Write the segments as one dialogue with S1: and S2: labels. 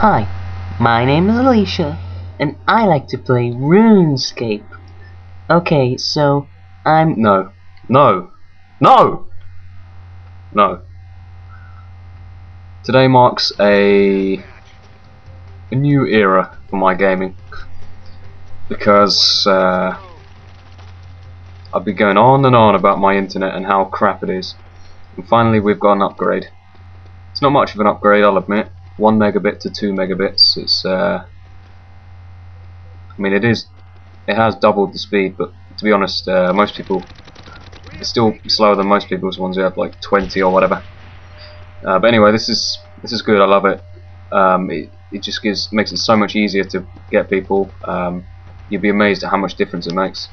S1: Hi, my name is Alicia, and I like to play RuneScape. Okay, so I'm...
S2: No. Today marks a new era for my gaming, because I've been going on and on about my internet and how crap it is, and finally we've got an upgrade. It's not much of an upgrade, I'll admit. 1 megabit to 2 megabits. It's I mean, it has doubled the speed, but to be honest, most people, it's still slower than most people's ones who have like 20 or whatever. But anyway, this is good. I love it. It just makes it so much easier to get people. You'd be amazed at how much difference it makes.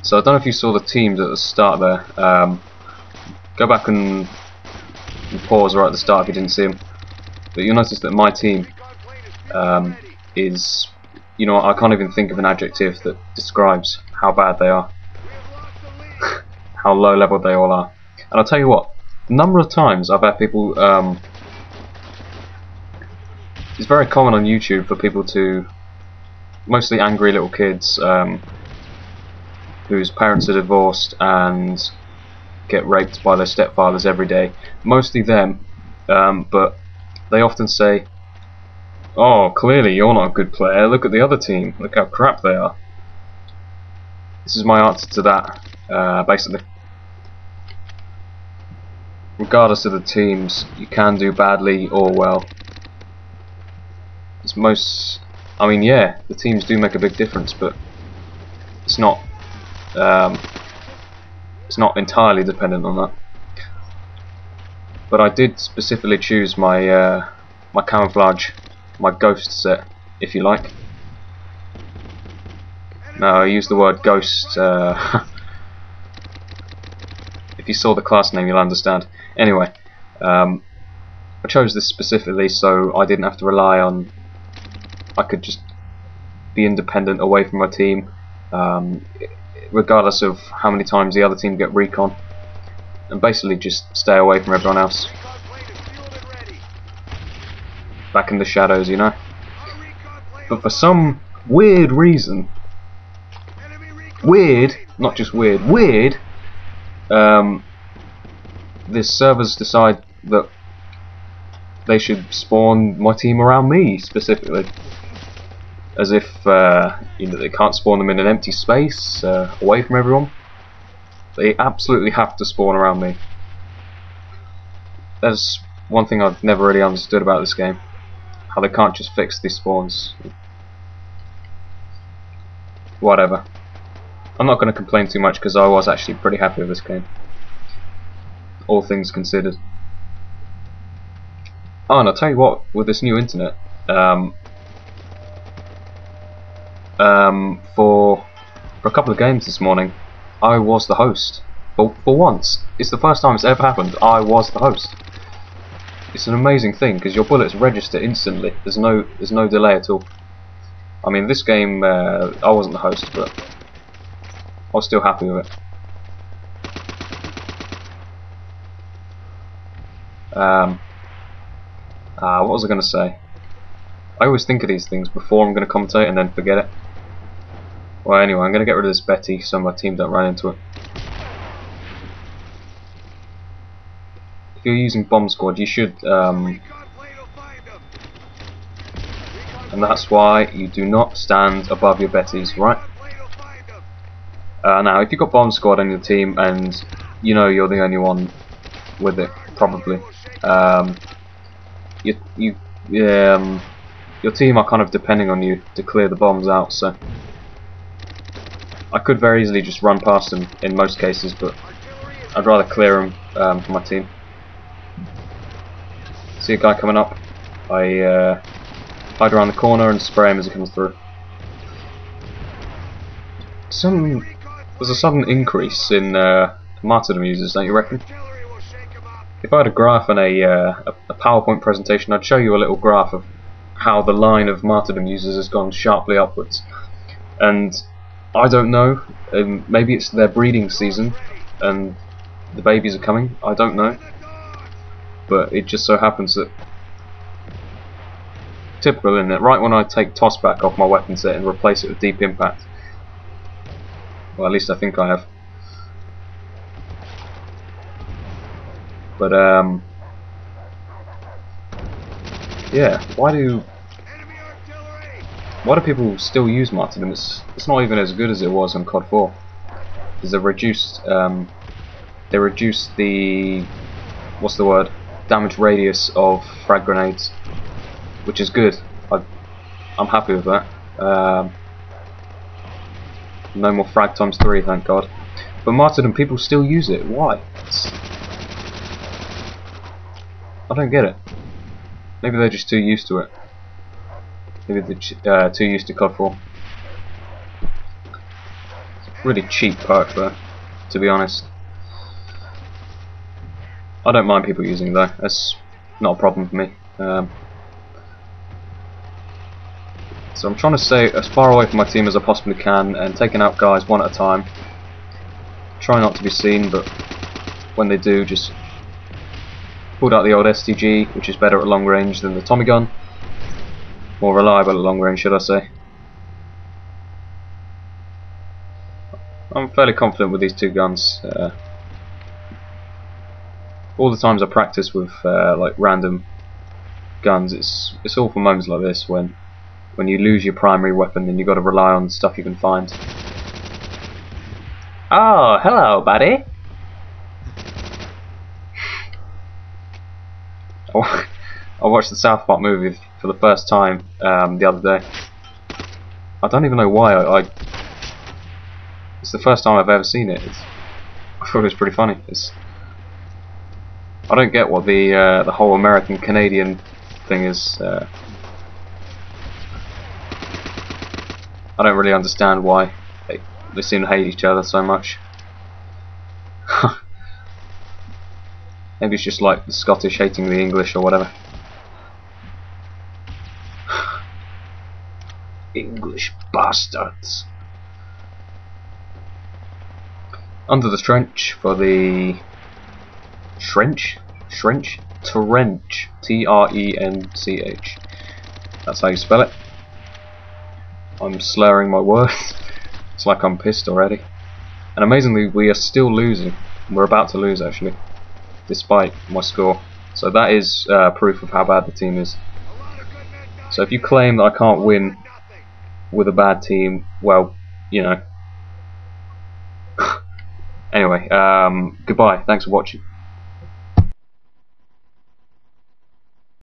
S2: So I don't know if you saw the teams at the start there. Go back and pause right at the start if you didn't see them. But you'll notice that my team is, you know, I can't even think of an adjective that describes how bad they are, how low level they all are. And I'll tell you what, the number of times I've had people, it's very common on YouTube for people to, mostly angry little kids whose parents are divorced and get raped by their stepfathers every day, mostly them, but they often say, "Oh, clearly you're not a good player, look at the other team, look how crap they are." This is my answer to that, basically. Regardless of the teams, you can do badly or well. I mean, yeah, the teams do make a big difference, but it's not entirely dependent on that. But I did specifically choose my my camouflage, my ghost set, if you like. No, I used the word ghost. If you saw the class name, you'll understand. Anyway, I chose this specifically so I didn't have to rely on. I could just be independent away from my team, regardless of how many times the other team get recon, and basically just stay away from everyone else. Back in the shadows, you know. But for some weird reason, not just weird, this servers decide that they should spawn my team around me specifically, as if you know, they can't spawn them in an empty space away from everyone. They absolutely have to spawn around me. That's one thing I've never really understood about this game, how they can't just fix these spawns. Whatever. I'm not going to complain too much because I was actually pretty happy with this game, all things considered. Oh, and I'll tell you what, with this new internet, for a couple of games this morning, I was the host. For once, it's the first time it's ever happened. I was the host. It's an amazing thing because your bullets register instantly. There's no delay at all. I mean, this game, I wasn't the host, but I was still happy with it. What was I going to say? I always think of these things before I'm going to commentate and then forget it. Well, anyway, I'm going to get rid of this Betty so my team don't run into it. If you're using Bomb Squad, you should, and that's why you do not stand above your Bettys, right? Now, if you've got Bomb Squad on your team and you know you're the only one with it, probably, your team are kind of depending on you to clear the bombs out, so I could very easily just run past them in most cases, but I'd rather clear them for my team. See a guy coming up, I hide around the corner and spray him as he comes through. There's a sudden increase in martyrdom users, don't you reckon? If I had a graph and a PowerPoint presentation, I'd show you a little graph of how the line of martyrdom users has gone sharply upwards. And I don't know, maybe it's their breeding season and the babies are coming, I don't know. But it just so happens that typical, isn't it? Right when I take toss back off my weapon set and replace it with deep impact. Well, at least I think I have. But yeah, why do people still use martyrdom? It's not even as good as it was on COD4. Because they reduced the what's the word? Damage radius of frag grenades, which is good. I'm happy with that. No more frag times 3, thank God. But martyrdom, people still use it. Why? I don't get it. Maybe they're just too used to it. Maybe they're too used to COD4. Really cheap perk though, to be honest. I don't mind people using it though. That's not a problem for me. So I'm trying to stay as far away from my team as I possibly can and taking out guys one at a time. Try not to be seen, but when they do, just pulled out the old STG, which is better at long range than the Tommy gun. More reliable at long range, should I say. I'm fairly confident with these two guns. All the times I practice with like random guns, it's all for moments like this when you lose your primary weapon and you've got to rely on stuff you can find. Oh, hello, buddy. I watched the South Park movie for the first time the other day. I don't even know why. It's the first time I've ever seen it. I thought it was pretty funny. I don't get what the whole American Canadian thing is. I don't really understand why they seem to hate each other so much. Maybe it's just like the Scottish hating the English or whatever. English bastards. Under the trench for the trench? T-R-E-N-C-H. That's how you spell it. I'm slurring my words. It's like I'm pissed already. And amazingly, we are still losing. We're about to lose actually, despite my score. So that is proof of how bad the team is. So if you claim that I can't win with a bad team, well, you know. Anyway, goodbye. Thanks for watching.